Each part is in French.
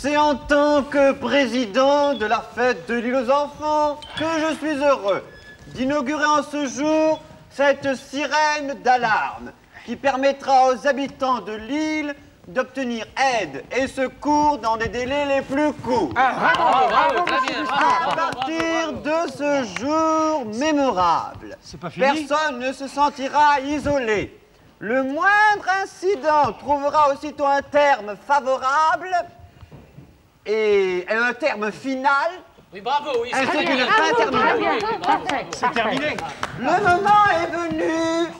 C'est en tant que président de la fête de l'île aux enfants que je suis heureux d'inaugurer en ce jour cette sirène d'alarme qui permettra aux habitants de l'île d'obtenir aide et secours dans des délais les plus courts. À partir de ce jour mémorable, personne ne se sentira isolé. Le moindre incident trouvera aussitôt un terme favorable et un terme final. Oui, bravo, oui, ainsi qu'une fin terminale. C'est terminé. Le moment est venu,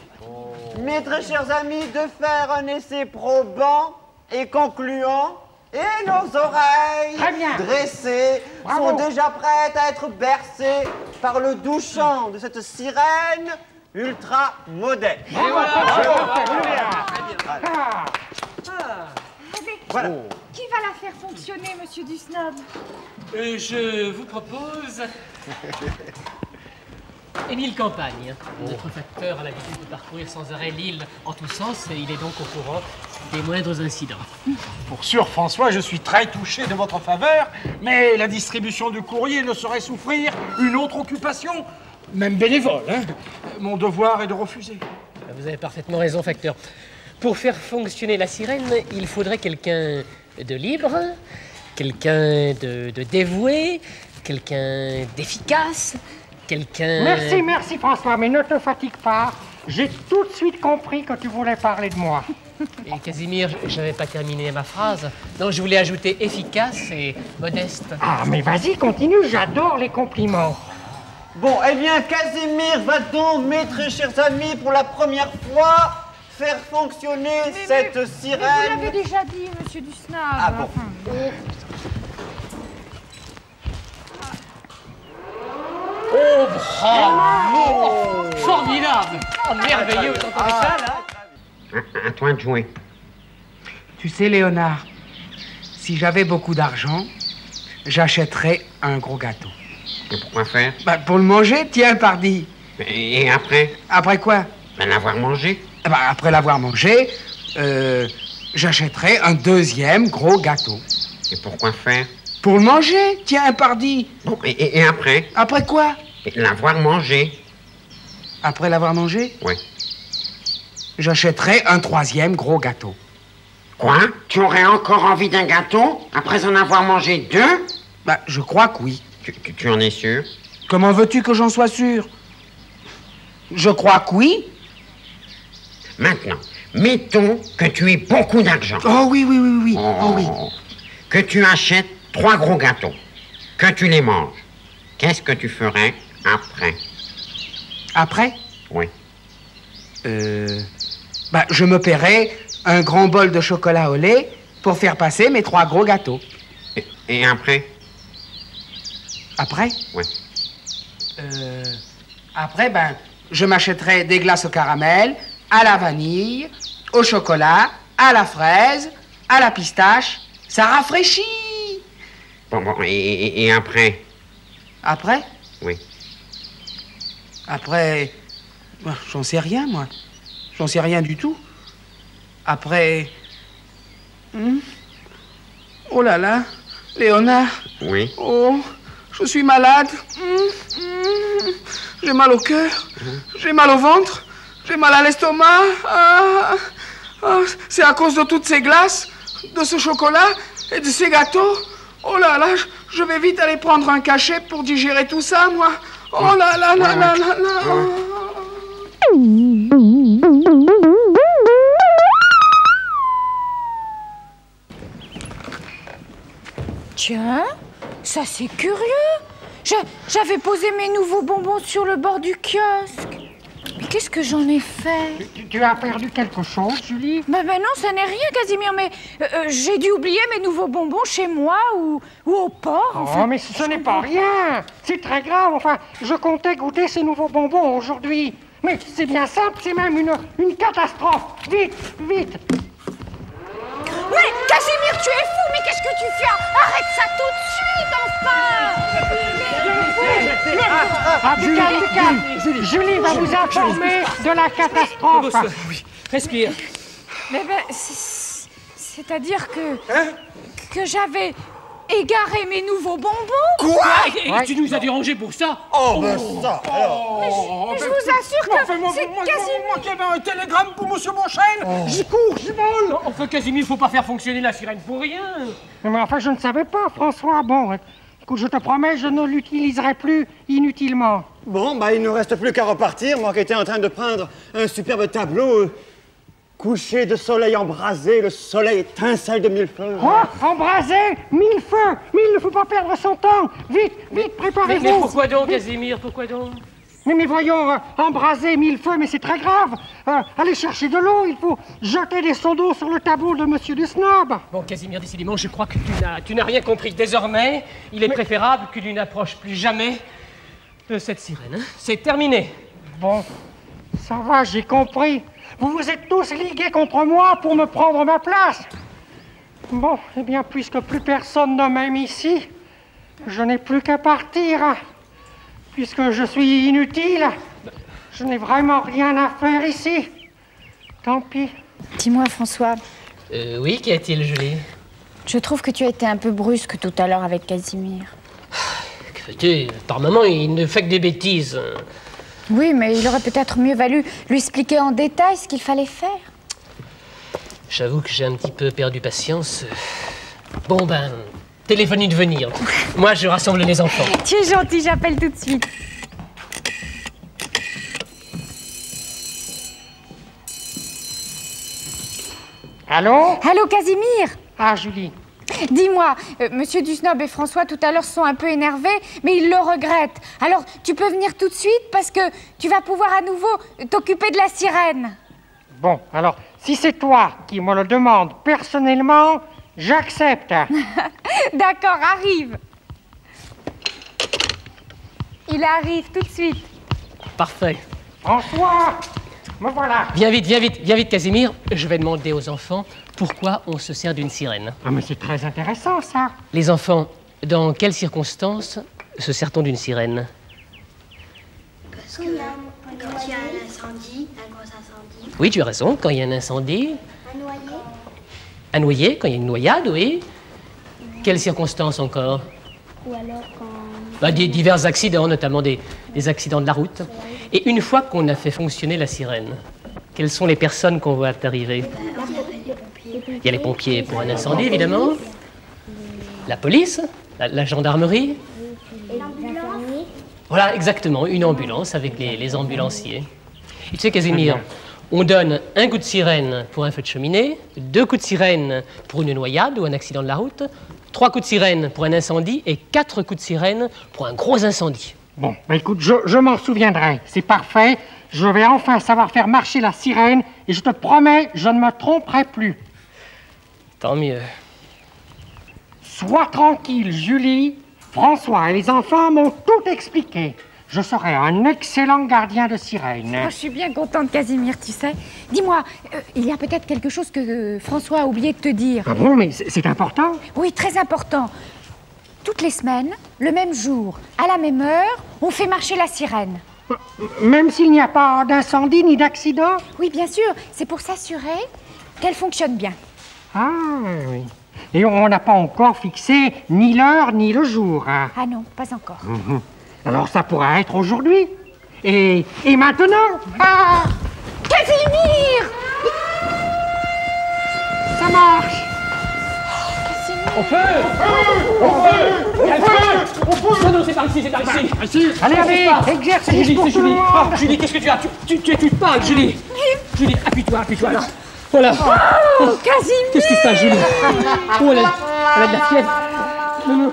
mes très chers amis, de faire un essai probant et concluant. Et nos oreilles dressées sont déjà prêtes à être bercées par le doux chant de cette sirène ultra moderne. Voilà. Qui va la faire fonctionner, monsieur Dusnob? Je vous propose... Émile Campagne. Notre facteur a l'habitude de parcourir sans arrêt l'île en tous sens et il est donc au courant des moindres incidents. Pour sûr, François, je suis très touché de votre faveur, mais la distribution du courrier ne saurait souffrir une autre occupation, même bénévole. Hein. Mon devoir est de refuser. Vous avez parfaitement raison, facteur. Pour faire fonctionner la sirène, il faudrait quelqu'un de libre, quelqu'un de dévoué, quelqu'un d'efficace, quelqu'un... Merci François, mais ne te fatigue pas. J'ai tout de suite compris que tu voulais parler de moi. Et Casimir, je n'avais pas terminé ma phrase. Non, je voulais ajouter efficace et modeste. Ah, mais vas-y, continue, j'adore les compliments. Bon, eh bien, Casimir va donc, mes très chers amis, pour la première fois, faire fonctionner cette sirène. Mais vous l'avez déjà dit, monsieur Dusnob. Ah bon. Oh, bravo! Formidable! Oh, merveilleux, vous entendez ça, là? À toi de jouer. Tu sais, Léonard, si j'avais beaucoup d'argent, j'achèterais un gros gâteau. Et pourquoi faire? Bah, pour le manger, tiens, pardi. Et après? Après quoi? Ben, l'avoir mangé. Bah, après l'avoir mangé, j'achèterais un deuxième gros gâteau. Et pourquoi faire? Pour le manger, tiens, pardi. Bon, et après? Après quoi? L'avoir mangé. Après l'avoir mangé? Oui. J'achèterais un troisième gros gâteau. Quoi? Tu aurais encore envie d'un gâteau après en avoir mangé deux? Bah, je crois que oui. Tu en es sûr? Comment veux-tu que j'en sois sûr? Je crois que oui. Maintenant, mettons que tu aies beaucoup d'argent. Oh oui. Oh oui. Que tu achètes 3 gros gâteaux. Que tu les manges. Qu'est-ce que tu ferais après? Après? Oui. Bah, je me paierais un grand bol de chocolat au lait pour faire passer mes 3 gros gâteaux. Et après? Après? Oui. Après, ben, je m'achèterais des glaces au caramel, à la vanille, au chocolat, à la fraise, à la pistache. Ça rafraîchit. Bon, et après? Après? Oui. Après, j'en sais rien, moi. J'en sais rien du tout. Après... Oh là là, Léonard. Oui. Oh, je suis malade. J'ai mal au cœur. J'ai mal au ventre. J'ai mal à l'estomac. C'est à cause de toutes ces glaces, de ce chocolat et de ces gâteaux. Oh là là, je vais vite aller prendre un cachet pour digérer tout ça, moi. Oh là là là là là là. Tiens, ça c'est curieux. J'avais posé mes nouveaux bonbons sur le bord du kiosque. Mais qu'est-ce que j'en ai fait? Tu as perdu quelque chose, Julie? Ben non, ça n'est rien, Casimir, mais j'ai dû oublier mes nouveaux bonbons chez moi ou au port. Enfin, mais ce n'est pas rien. C'est très grave. Enfin, je comptais goûter ces nouveaux bonbons aujourd'hui. Mais c'est bien simple, c'est même une catastrophe. Vite, vite. Mais Casimir, tu es fou, mais qu'est-ce que tu fais? Arrête ça tout de suite, enfin! Julie va vous informer de la catastrophe. Oui, respire. Mais c'est-à-dire que... Hein? que j'avais égaré mes nouveaux bonbons. Quoi? Et tu nous as dérangé pour ça? Oh, ben ça, alors. Je vous assure que c'est Casimir. Moi qui avais un télégramme pour Monsieur Beauchesne, j'y cours, j'y vole. Enfin, Casimir, faut pas faire fonctionner la sirène pour rien. Mais enfin, je ne savais pas, François. Bon, écoute, je te promets, je ne l'utiliserai plus inutilement. Bon, bah, il ne nous reste plus qu'à repartir. Moi qui étais en train de peindre un superbe tableau. Coucher de soleil embrasé, le soleil étincelle de mille feux. Quoi? Embrasé? 1000 feux? Mais il ne faut pas perdre son temps. Vite, vite, préparez-vous. Mais pourquoi donc, Casimir? Pourquoi donc? Mais voyons, embraser 1000 feux, mais c'est très grave. Allez chercher de l'eau, il faut jeter des seaux d'eau sur le tableau de Monsieur du Snob. Bon, Casimir, décidément, je crois que tu n'as rien compris. Désormais, il est préférable que tu n'approches plus jamais de cette sirène. Hein? C'est terminé. Bon, ça va, j'ai compris. Vous vous êtes tous ligués contre moi pour me prendre ma place. Bon, eh bien, puisque plus personne ne m'aime ici, je n'ai plus qu'à partir. Puisque je suis inutile, je n'ai vraiment rien à faire ici. Tant pis. Dis-moi, François, Oui, qu'y a-t-il, Julie? je trouve que tu as été un peu brusque tout à l'heure avec Casimir. Que fais-tu? Par moment, il ne fait que des bêtises. Oui, mais il aurait peut-être mieux valu lui expliquer en détail ce qu'il fallait faire. J'avoue que j'ai un petit peu perdu patience. Bon, ben, téléphone de venir. Moi, je rassemble les enfants. Tu es gentil, j'appelle tout de suite. Allô? Allô, Casimir? Ah, Julie. Dis-moi, Monsieur Dusnob et François tout à l'heure se sont un peu énervés, mais ils le regrettent. Alors, tu peux venir tout de suite parce que tu vas pouvoir à nouveau t'occuper de la sirène. Bon, alors, si c'est toi qui me le demandes personnellement, j'accepte. D'accord, arrive. Il arrive tout de suite. Parfait. François, me voilà. Viens vite, Casimir. Je vais demander aux enfants pourquoi on se sert d'une sirène. Ah, mais c'est très intéressant, ça. Les enfants, dans quelles circonstances se sert-on d'une sirène? Parce que quand il y a un incendie, un gros incendie. Oui, tu as raison, quand il y a un incendie. Un noyer. Un noyer, quand il y a une noyade, oui. Quelles circonstances encore? Ou alors quand... Divers accidents, notamment des accidents de la route. Et une fois qu'on a fait fonctionner la sirène, quelles sont les personnes qu'on voit arriver? Il y a les pompiers pour un incendie, évidemment. La police, la gendarmerie. L'ambulance. Voilà, exactement, une ambulance avec les ambulanciers. Et tu sais, Casimir, on donne un coup de sirène pour un feu de cheminée, 2 coups de sirène pour une noyade ou un accident de la route, 3 coups de sirène pour un incendie et 4 coups de sirène pour un gros incendie. Bon, bah écoute, je m'en souviendrai. C'est parfait. Je vais enfin savoir faire marcher la sirène et je te promets, je ne me tromperai plus. Tant mieux. Sois tranquille, Julie. François et les enfants m'ont tout expliqué. Je serai un excellent gardien de sirène. Oh, je suis bien contente, Casimir, tu sais. Dis-moi, il y a peut-être quelque chose que François a oublié de te dire. Ah bon, mais c'est important? Oui, très important. Toutes les semaines, le même jour, à la même heure, on fait marcher la sirène. Même s'il n'y a pas d'incendie ni d'accident? Oui, bien sûr, c'est pour s'assurer qu'elle fonctionne bien. Ah oui. Et on n'a pas encore fixé ni l'heure ni le jour. Hein. Ah non, pas encore. Alors ça pourra être aujourd'hui. Et maintenant? Ah! Casimir! Ça marche! On peut! Il y a le feu! Non, c'est par ici, Allez, exercice Julie, pour c'est tout le Julie. monde. Ah, Julie, qu'est-ce que tu as? Tu études pas, Julie. Julie, appuie-toi, là. Voilà. Oh, Casimir! Qu'est-ce qui se passe, Julie? Oh, elle a de la fièvre. Non.